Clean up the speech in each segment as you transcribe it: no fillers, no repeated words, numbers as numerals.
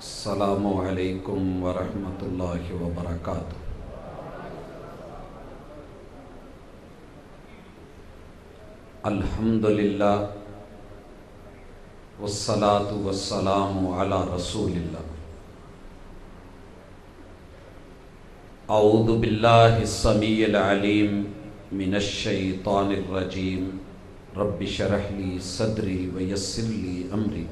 السلام علیکم ورحمۃ اللہ وبرکاتہ۔ الحمد للہ والصلاة والسلام علی رسول اللہ۔ اعوذ باللہ السمیع العلیم من الشیطان الرجیم۔ رب اشرح لی صدری ویسر لی امری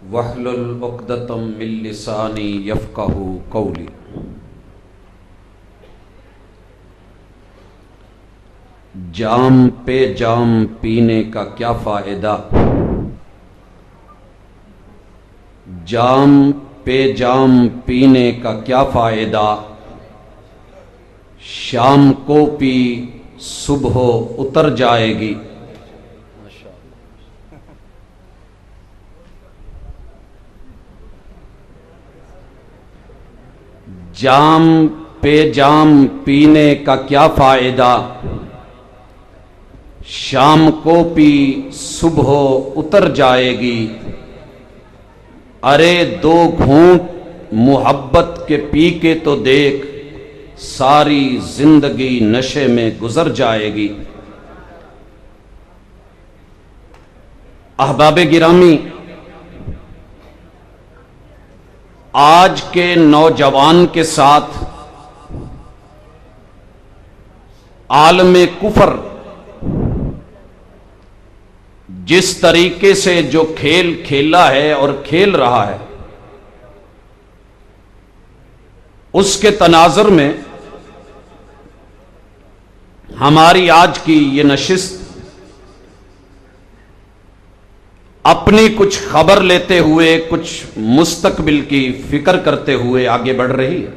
واحلل عقدۃ من لسانی یفقہوا قولی۔ جام پہ جام پینے کا کیا فائدہ، جام پہ جام پینے کا کیا فائدہ، شام کو پی صبح اتر جائے گی۔ جام پہ جام پینے کا کیا فائدہ، شام کو پی صبح اتر جائے گی۔ ارے دو گھونٹ محبت کے پی کے تو دیکھ، ساری زندگی نشے میں گزر جائے گی۔ احباب گرامی، آج کے نوجوان کے ساتھ عالم کفر جس طریقے سے جو کھیل کھیلا ہے اور کھیل رہا ہے، اس کے تناظر میں ہماری آج کی یہ نشست اپنی کچھ خبر لیتے ہوئے، کچھ مستقبل کی فکر کرتے ہوئے آگے بڑھ رہی ہے۔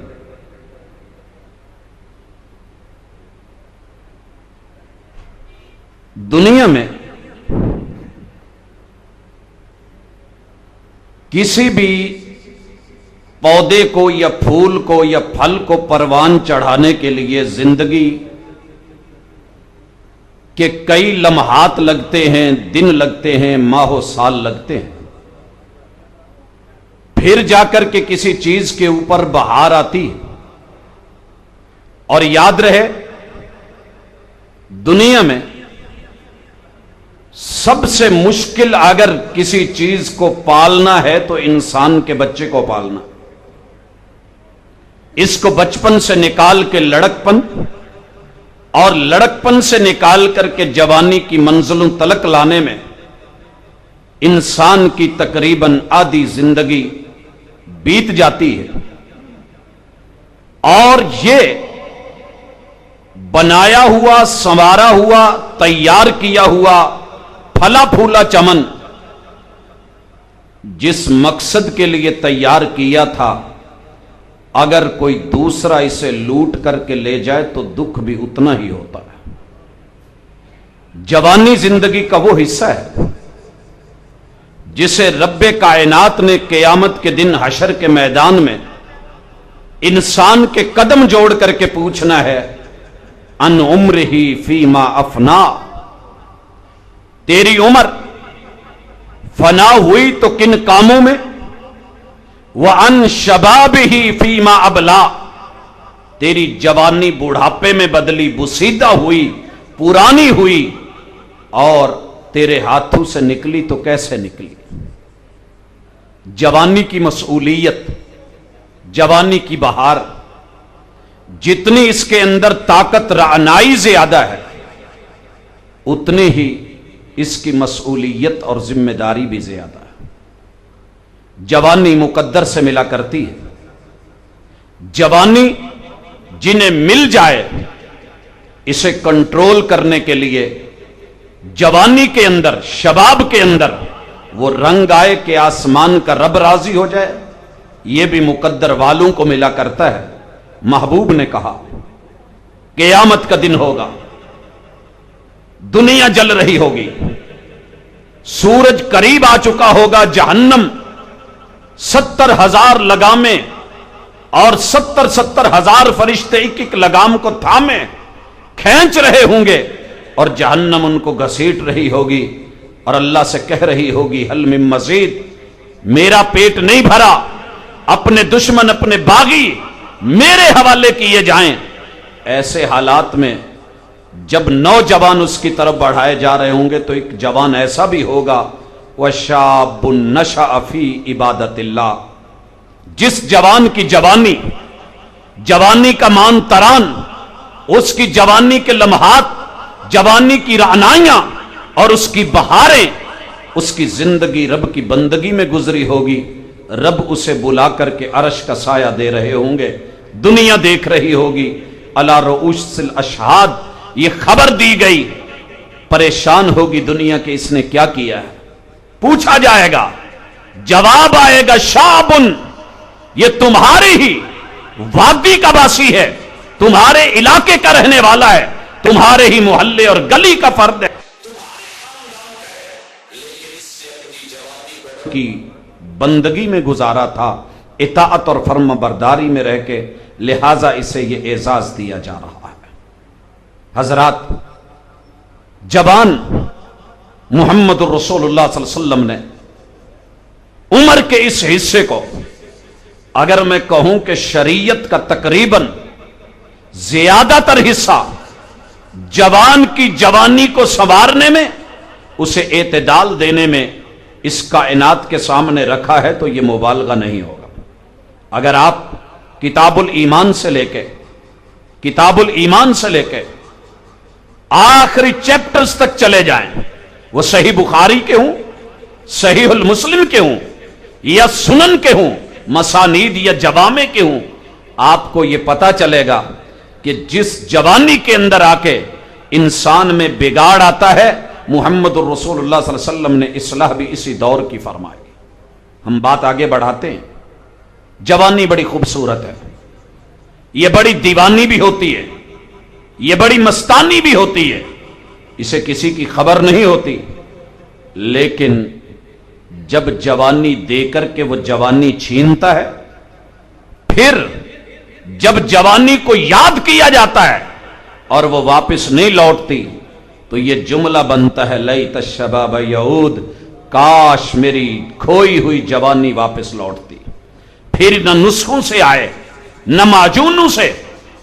دنیا میں کسی بھی پودے کو یا پھول کو یا پھل کو پروان چڑھانے کے لیے زندگی کہ کئی لمحات لگتے ہیں، دن لگتے ہیں، ماہ و سال لگتے ہیں، پھر جا کر کے کسی چیز کے اوپر بہار آتی ہے۔ اور یاد رہے، دنیا میں سب سے مشکل اگر کسی چیز کو پالنا ہے تو انسان کے بچے کو پالنا۔ اس کو بچپن سے نکال کے لڑکپن، اور لڑکپن سے نکال کر کے جوانی کی منزلوں تلک لانے میں انسان کی تقریباً آدھی زندگی بیت جاتی ہے۔ اور یہ بنایا ہوا، سنوارا ہوا، تیار کیا ہوا پھلا پھولا چمن جس مقصد کے لیے تیار کیا تھا، اگر کوئی دوسرا اسے لوٹ کر کے لے جائے تو دکھ بھی اتنا ہی ہوتا ہے۔ جوانی زندگی کا وہ حصہ ہے جسے رب کائنات نے قیامت کے دن حشر کے میدان میں انسان کے قدم جوڑ کر کے پوچھنا ہے، ان عمرہ فیما افنا، تیری عمر فنا ہوئی تو کن کاموں میں، وَأَن شَبَابِهِ فِيمَا أَبْلَا، تیری جوانی بڑھاپے میں بدلی، بسیدہ ہوئی، پرانی ہوئی، اور تیرے ہاتھوں سے نکلی تو کیسے نکلی۔ جوانی کی مسئولیت، جوانی کی بہار، جتنی اس کے اندر طاقت رعنائی زیادہ ہے، اتنے ہی اس کی مسئولیت اور ذمہ داری بھی زیادہ ہے۔ جوانی مقدر سے ملا کرتی ہے۔ جوانی جنہیں مل جائے، اسے کنٹرول کرنے کے لیے جوانی کے اندر، شباب کے اندر وہ رنگ آئے کہ آسمان کا رب راضی ہو جائے، یہ بھی مقدر والوں کو ملا کرتا ہے۔ محبوب نے کہا قیامت کا دن ہوگا، دنیا جل رہی ہوگی، سورج قریب آ چکا ہوگا، جہنم 70,000 لگامیں اور 70,000 فرشتے ایک ایک لگام کو تھامے کھینچ رہے ہوں گے، اور جہنم ان کو گھسیٹ رہی ہوگی اور اللہ سے کہہ رہی ہوگی حل من مزید، میرا پیٹ نہیں بھرا، اپنے دشمن اپنے باغی میرے حوالے کیے جائیں۔ ایسے حالات میں جب نوجوان اس کی طرف بڑھائے جا رہے ہوں گے تو ایک جوان ایسا بھی ہوگا وَشَابٌ نَشَأَ فِي عِبَادَةِ اللَّهِ، جس جوان کی جوانی کا مان تران، اس کی جوانی کے لمحات، جوانی کی رعنائیاں اور اس کی بہاریں، اس کی زندگی رب کی بندگی میں گزری ہوگی۔ رب اسے بلا کر کے عرش کا سایہ دے رہے ہوں گے، دنیا دیکھ رہی ہوگی، علی رؤوس الاشہاد یہ خبر دی گئی، پریشان ہوگی دنیا کہ اس نے کیا کیا ہے۔ پوچھا جائے گا، جواب آئے گا شابن، یہ تمہاری ہی وادی کا باسی ہے، تمہارے علاقے کا رہنے والا ہے، تمہارے ہی محلے اور گلی کا فرد ہے، کی بندگی میں گزارا تھا، اطاعت اور فرما برداری میں رہ کے، لہٰذا اسے یہ اعزاز دیا جا رہا ہے۔ حضرات، جوان محمد الرسول اللہ صلی اللہ علیہ وسلم نے عمر کے اس حصے کو، اگر میں کہوں کہ شریعت کا تقریباً زیادہ تر حصہ جوان کی جوانی کو سنوارنے میں، اسے اعتدال دینے میں اس کائنات کے سامنے رکھا ہے تو یہ مبالغہ نہیں ہوگا۔ اگر آپ کتاب الایمان سے لے کے آخری چیپٹرز تک چلے جائیں، وہ صحیح بخاری کے ہوں، صحیح المسلم کے ہوں، یا سنن کے ہوں، مسانید یا جوامع کے ہوں، آپ کو یہ پتا چلے گا کہ جس جوانی کے اندر آ کے انسان میں بگاڑ آتا ہے، محمد الرسول اللہ صلی اللہ علیہ وسلم نے اصلاح بھی اسی دور کی فرمائی۔ ہم بات آگے بڑھاتے ہیں۔ جوانی بڑی خوبصورت ہے، یہ بڑی دیوانی بھی ہوتی ہے، یہ بڑی مستانی بھی ہوتی ہے، اسے کسی کی خبر نہیں ہوتی، لیکن جب جوانی دے کر کے وہ جوانی چھینتا ہے، پھر جب جوانی کو یاد کیا جاتا ہے اور وہ واپس نہیں لوٹتی تو یہ جملہ بنتا ہے لیت الشباب یعود، کاش میری کھوئی ہوئی جوانی واپس لوٹتی۔ پھر نہ نسخوں سے آئے، نہ معجونوں سے،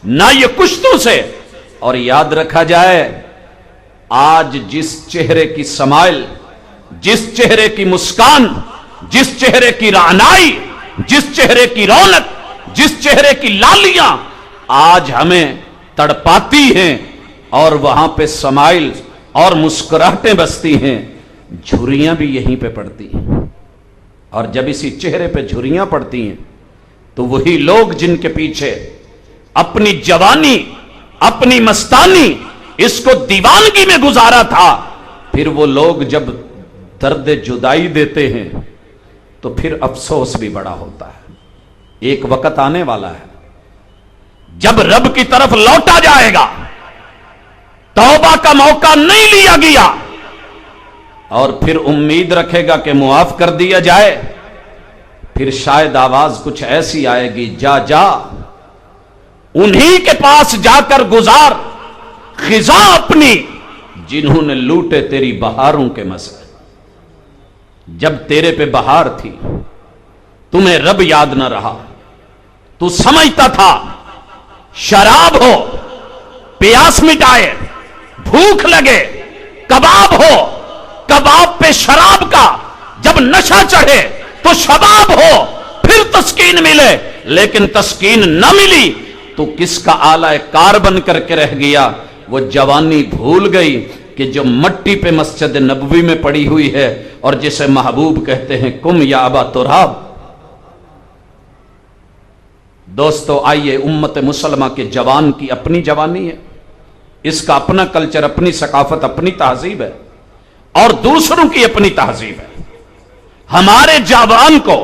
نہ یہ کشتوں سے، اور یاد رکھا جائے آج جس چہرے کی سمائل، جس چہرے کی مسکان، جس چہرے کی رعنائی، جس چہرے کی رونق، جس چہرے کی لالیاں آج ہمیں تڑپاتی ہیں اور وہاں پہ سمائل اور مسکراہٹیں بستی ہیں، جھریاں بھی یہیں پہ پڑتی ہیں۔ اور جب اسی چہرے پہ جھریاں پڑتی ہیں تو وہی لوگ جن کے پیچھے اپنی جوانی، اپنی مستانی، اس کو دیوانگی میں گزارا تھا، پھر وہ لوگ جب درد جدائی دیتے ہیں تو پھر افسوس بھی بڑا ہوتا ہے۔ ایک وقت آنے والا ہے جب رب کی طرف لوٹا جائے گا، توبہ کا موقع نہیں لیا گیا، اور پھر امید رکھے گا کہ معاف کر دیا جائے، پھر شاید آواز کچھ ایسی آئے گی، جا جا انہی کے پاس جا کر گزار خزاں اپنی جنہوں نے لوٹے تیری بہاروں کے مزے۔ جب تیرے پہ بہار تھی، تمہیں رب یاد نہ رہا، تو سمجھتا تھا شراب ہو پیاس مٹائے، بھوک لگے کباب ہو، کباب پہ شراب کا جب نشہ چڑھے تو شباب ہو، پھر تسکین ملے، لیکن تسکین نہ ملی تو کس کا آلہ کار بن کر کے رہ گیا۔ وہ جوانی بھول گئی کہ جو مٹی پہ مسجد نبوی میں پڑی ہوئی ہے اور جسے محبوب کہتے ہیں، کم یا ابا تراب۔ دوستو آئیے، امت مسلمہ کے جوان کی اپنی جوانی ہے، اس کا اپنا کلچر، اپنی ثقافت، اپنی تہذیب ہے، اور دوسروں کی اپنی تہذیب ہے۔ ہمارے جوان کو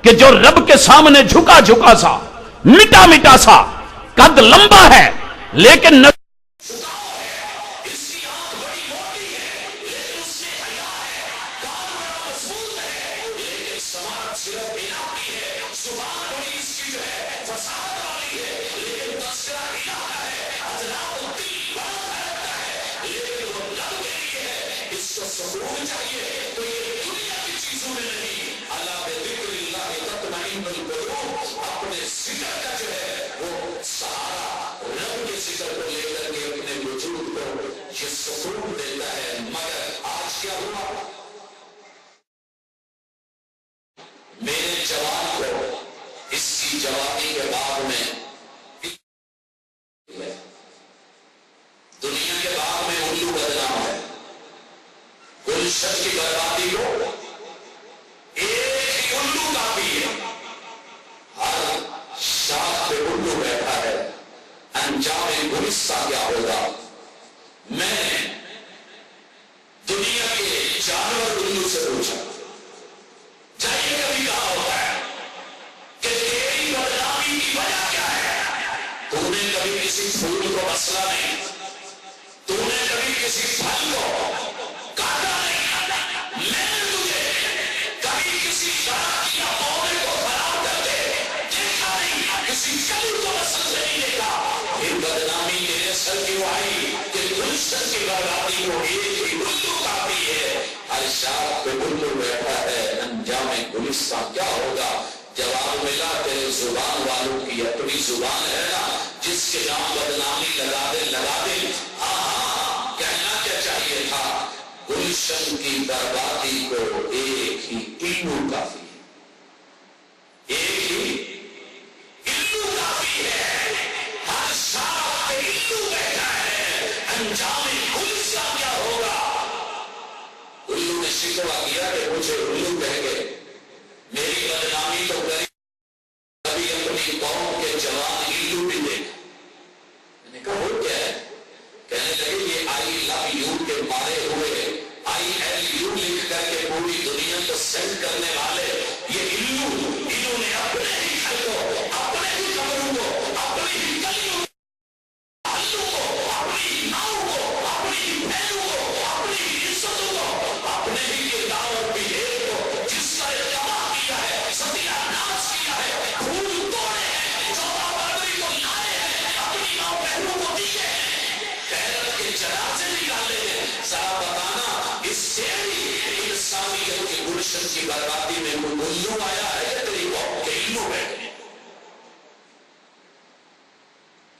کہ جو رب کے سامنے جھکا جھکا سا، مٹا مٹا سا، قد لمبا ہے لیکن کیا ہوا؟ میرے جوان کو اس کی جوانی کے بعد میں دنیا کے بعد میں الو بدنام ہے. گلشن کی بربادی کو ایک ہی الو کافی ہے. ہر شاخ پہ الو بیٹھا ہے. انجام گلستہ کیا ہوگا؟ میں نے دنیا کے جانور الو سے پوچھا جائیے کبھی کہا ہوتا ہے کہ تیری بدنامی کی وجہ کیا ہے؟ تو نے کبھی کسی پھول کو مسئلہ نہیں, تو نے کبھی کسی پھل کو کاٹا نہیں, میں نے تجھے کبھی کسی درخت یا پودے کو خراب کرتے دیکھا نہیں, کسی کلی کو مسل سے نہیں دیکھا. پھر بدنامی تیرے سر کیوں آئی کہ گلشن کی بربادی کو ایک ہی الو کافی ہے. ہر شاخ پہ الو بیٹھا ہے. انجام گلستہ کیا ہوگا؟ جواب ملا تیرے زبان والوں کی اپنی زبان ہے نا, جس کے نام بدنامی لگا دے لگا دے. کہنا کیا چاہیے تھا؟ گلشن کی بربادی کو ایک ہی الو کافی ہے. ایک ہی الو کافی ہے. ہر شاخ پہ الو بیٹھا ہے. انجام گلستہ کیا ہوگا؟ الو نے شکوہ کیا کہ مجھے الو کہہ گئے, میری بدنامی تو کری, کبھی اپنی قوم کے جوان الو بھی دیکھ. میں نے کہا وہ کیا ہے؟ کہنے لگے یہ آئی لو یو کے مارے ہوئے ILU لکھ کر کے پوری دنیا کو سینڈ کرنے والے یہ الو, انہوں نے اپنے ہی گھر کو, اپنے ہی قبروں کو, اپنی ہی گلیوں کو, اپنی ناؤ کو, اپنی بہنوں کو, اپنی عزتوں کو, اپنے ہی کردار اور بہیو کو جس کا اتباع کیا ہے, ستیہ ناش کیا ہے, پھول توڑے ہیں, 14 فروری کو لائے ہیں, اپنی ماں بہنوں کو دیے ہیں, غیرت کے جنازے نکالے ہیں. ذرا بتانا اس تیری انسانیت کے گلشن کی بربادی میں کوئی الو آیا ہے یا تیری قوم کے الو بیٹھے؟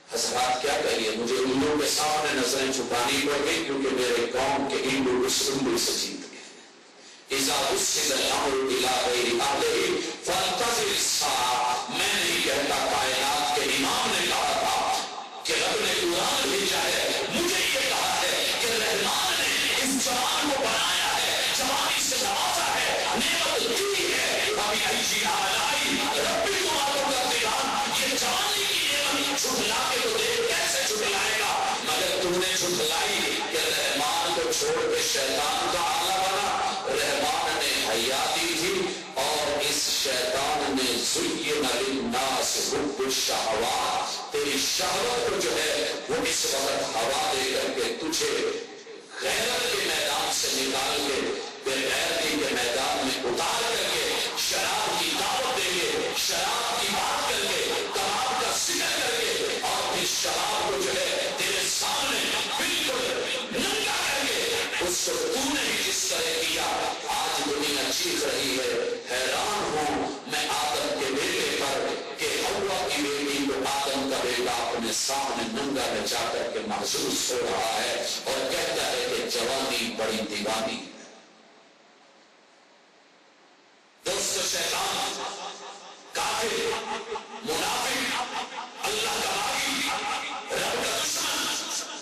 حضرات کیا کہیے, مجھے الو کے سامنے نظریں چھپانی پڑ گئی کیونکہ میرے قوم کے الو اس الو سے جیت گئے. اذا اسد الامر الى غیر اہلہ فانتظر الساعہ. میں نہیں کہتا, کائنات کے امام نے کہا تھا کہ رب نے قرآن بھیجا ہے, مجھے یہ کہا ہے کہ رحمان نے اس جوان کو بنایا ہے, جوانی سے نوازا ہے, نعمت دی ہے. ابھی ایجی آلائی ربی تمہاروں کا دیوان, یہ جوانی کی نعمت چھٹلا کے تو دیکھ کیسے چھٹلائے گا. مگر تم نے چھٹلائی کہ رحمان کو چھوڑ کے شیطان کا آلہ بنا. رحمان نے حیا دی تھی اور اس شیطان نے زین للناس حب الشہوات, تیری شہوت کو جو ہے وہ اس وقت ہوا دے کر کے تجھے غیرت کے میدان سے نکال کے بے غیرتی کے میدان میں اتار کر کے شراب کی دعوت دیں گے, شراب کی بات کر کے, کباب کا ذکر کر کے, اور پھر شراب کو جو ہے تیرے سامنے بالکل ننگا کر کے اس کو تو نے ہی جس طرح کیا. آج دنیا چیخ رہی ہے, حیران ہوں میں آدم کے بیٹے پر کہ حوا کی بیٹی کو آدم کا بیٹا اپنے سامنے ننگا نچا کر کے محسوس ہو رہا ہے اور کہتا ہے کہ جوانی بڑی دیوانی. دوست شیطان, کافر, منافق, اللہ کا باغی, رب کا دشمن,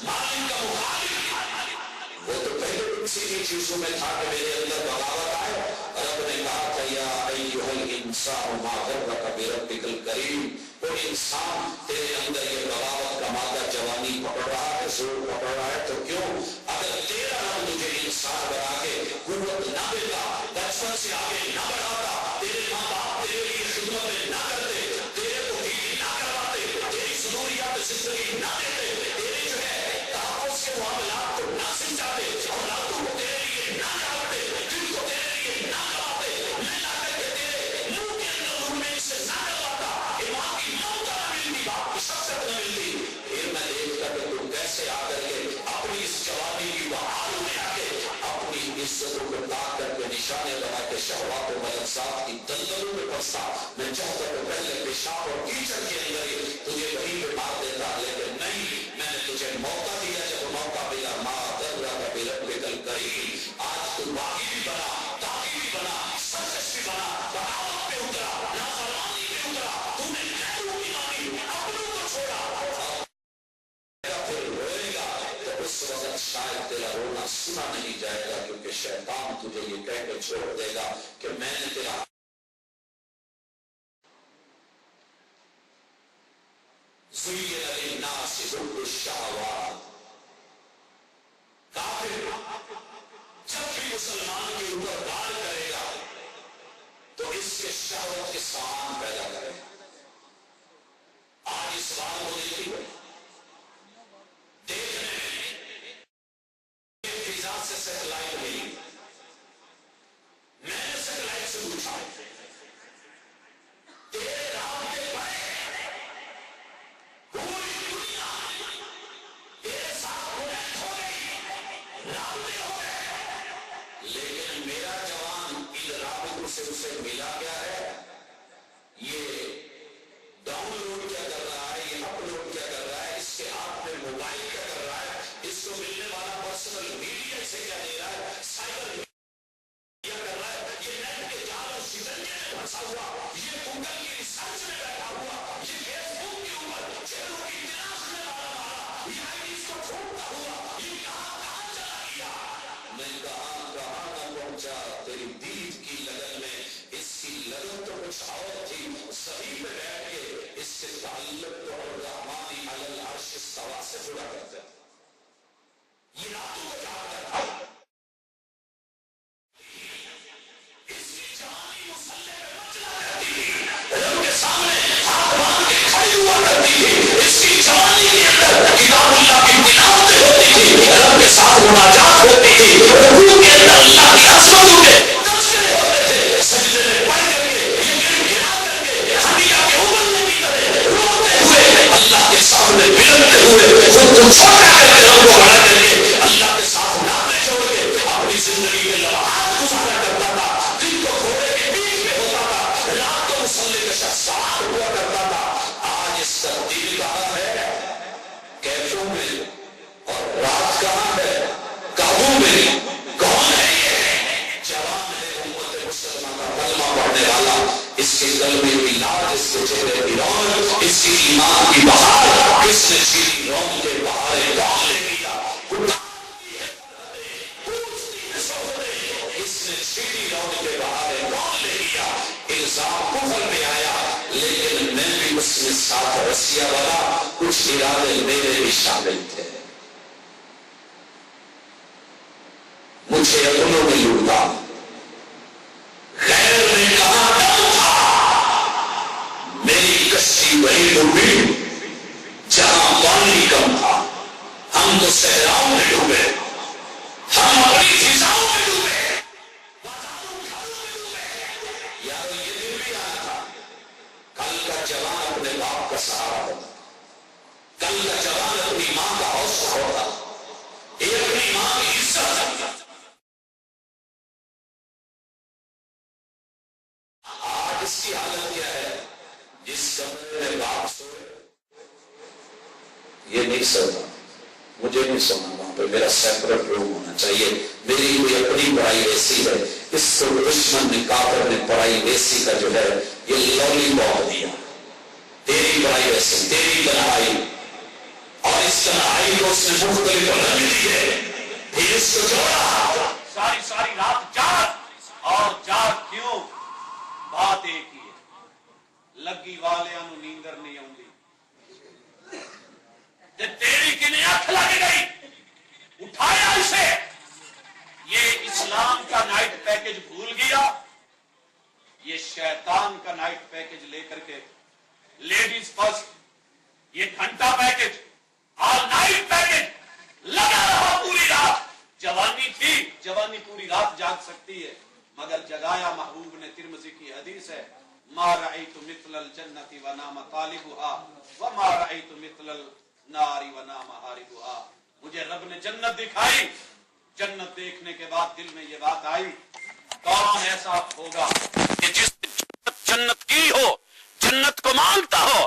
مالک کا مخالف, وہ تو پہلے اسی چیزوں میں تھا کہ میرے اندر بغاوت آئے. رب نے کہا تھا یا ایھا الانسان ما غرک بربک الکریم, وہ انسان تیرے اندر یہ بغاوت کا مادہ جوانی پکڑ رہا ہے, زور پکڑ رہا ہے, تو کیوں اگر تیرا رب تجھے انسان بنا کے قوت نہ دیتا, بچپن سے آگے نہ بڑھاتا, تیرے ماں باپ تیرے لیے خدمتیں نہ کرتے, تیرے کو بیوی نہ کرواتے, تیری ضروریات زندگی نہ دیتے, تیرے جو ہے تحفظ کے معاملات کو نہ سمجھاتے, اولادوں کو تیرے لیے نہ ڈالتے, دل کو تیرے لیے نہ لگاتے, میں لا کر کے تیرے منہ کے اندر رومے سے نہ ڈلواتا, ایمان کی موت نہ ملتی, باپ کی شخصیت نہ ملتی. پھر میں دیکھتا کہ تم کیسے آ کر کے اپنی اس جوانی کی بہار میں آ کے اپنی عزتوں کو تاک کر کے نشانے بنا کے شہوات و ملذات کی دلدلوں میں پھنستا. میں چاہتا کہ پہلے پیشاب اور کیچڑ کے اندر ہی تجھے وہیں پہ مار دیتا, لیکن نہیں, میں نے تجھے موقع دیا. جب موقع ملا, ماں درگاہ کا کل کری. آج تو باغی بھی بنا, داغی بھی بنا, سرکش بھی بنا, بغاوت پہ اترا, نافرمانی پہ اترا, تم نے غیروں کی مانی, اپنوں کو چھوڑا. پھر روئے گا تو اس وقت شاید تیرا رونا سنا نہیں جائے گا, کیونکہ شیطان تجھے یہ کہہ کے چھوڑ دے گا کہ میں نے تیرا زُيِّنَ لِلنَّاسِ حُبُّ الشَّهَوَاتِ. کافر جب بھی مسلمان کے اوپر وار کرے گا تو اس کے شہوت کے سامان پیدا کرے گا. آج اس بات کو دیکھی ہوئی دیکھنے میں فضا سے سیٹلائٹ ملی. میں نے سیٹلائٹ سے پوچھا تیرے رابطے پڑے پوری دنیا تیرے ساتھ کنیکٹ ہو گئی, رابطے ہو گئے, لیکن میرا جوان ان رابطوں سے اسے ملا کیا ہے؟ یہ ڈاؤن لوڈ کیا کر رہا ہے, یہ اپ لوڈ کیا کر رہا ہے, اس کے ہاتھ میں موبائل کیا کر رہا ہے, اس کو ملنے والا پرسنل میڈیا سے کیا دے رہا ہے, سائبر کیا کر رہا ہے, یہ نیٹ کے جال اور شکنجے میں پھنسا ہوا, یہ گوگل کی ریسرچ میں بیٹھا ہوا, یہ فیس بک کے اوپر چہروں کی تلاش میں والا, یہ آئیڈیز کو ڈھونڈتا ہوا, یہ کہاں چلا گیا. میں کہاں نہ پہنچا تیری دید کی لگن میں. اس کی لگن تو کچھ اور تھی, صحیح پہ بیٹھ کے اس سے تعلق تو الرحمن علی العرش استویٰ سے جڑا کرتا ہے. یہ راتوں کو جاگتا تھا. رب کے سامنے ہاتھ باندھ کے کھڑی ہوا کرتی تھی. اس کی جوانی کے اندر کتاب اللہ کی تلاوت ہوتی تھی, رب کے ساتھ مناجات ہوتی تھی, رکوع کے اندر اللہ کی عظمتوں کے تذکرے ہوتے تھے, سجدے میں پڑھ کر کے یہ گڑگڑا کر کے ہڈیاں کے ابلنے کی طرح روتے ہوئے اللہ کے سامنے بلندتے ہوئے خود کو چھوٹا کر کے رب کو بڑا کر کے اللہ کے ساتھ ناطے جوڑ کے اپنی زندگی کے لمحات گزارا کرتا تھا. دن کو گھوڑے کے پیٹھ پہ ہوتا تھا, رات کو مسلح کا شخص سوار ہوا کرتا تھا. آج اس کا دل کہاں ہے؟ کیفوں میں. اور رات کہاں ہے؟ قابو میں. کون ہے یہ؟ جوان ہے, امت مسلمہ کا کلمہ پڑھنے والا, اس کے قلبے کی لاج, اس کے چہرے کی رونق, اس کی ایمان کی بہار, اس نے چیری رونق کے بہارے کون لے لیا. اس نے چیری رونق کے بہارے کون لے لیا. الزام کفر میں آیا, لیکن میں بھی اس میں ساتھ رسیا والا, کچھ ارادے میرے بھی شامل تھے. مجھے اپنوں میں لوٹا, غیر نے کہاں دم تھا, میری کشتی وہی ڈوبی جہاں پانی کم تھا. ہم تو صحراؤں میں ڈوبے, ہم اپنی فضاؤں میں ڈوبے, بازاروں گھروں میں ڈوبے. یار یہ دن بھی آنا تھا, کل کا جوان اپنے باپ کا سہارا ہوتا, کل کا جوان اپنی ماں کا حوصلہ ہوتا, یہ اپنی ماں کی عزت. آج اس کی حالت کیا ہے؟ جس کمرے میں باپ سوئے یہ نہیں سوتا, مجھے نہیں سونا وہاں پہ, میرا سیپریٹ روم ہونا چاہیے. میری کوئی اپنی پڑھائی ایسی ہے, اس کو دشمن نے کافر نے پڑھائی ایسی کا جو ہے یہ لولی پاپ دیا. تیری پڑھائی ایسی, تیری تنہائی, اور اس تنہائی کو اس نے مختلف رنگ دیے, پھر اس کو جوڑا. ساری ساری رات جاگ, اور جاگ کیوں؟ بات ایک ہی ہے, لگی والیاں نو نیندر نہیں آتی. تیری کنہیں اکھ لگ گئی, اٹھایا اسے. یہ اسلام کا نائٹ پیکج بھول گیا, یہ شیطان کا نائٹ پیکج لے کر کے لیڈیز فرسٹ, یہ گھنٹہ پیکج, آل نائٹ پیکج لگا رہا پوری رات. جوانی تھی, جوانی پوری رات جاگ سکتی ہے, مگر جگایا محبوب نے. ترمذی کی حدیث ہے, ما رأیت مثل الجنت ونام طالبها وما رأیت مثل النار ونام حاربها. مجھے رب نے جنت دکھائی, جنت دیکھنے کے بعد دل میں یہ بات آئی, کون ایسا ہوگا کہ جس جنت کی ہو, جنت کو مانگتا ہو,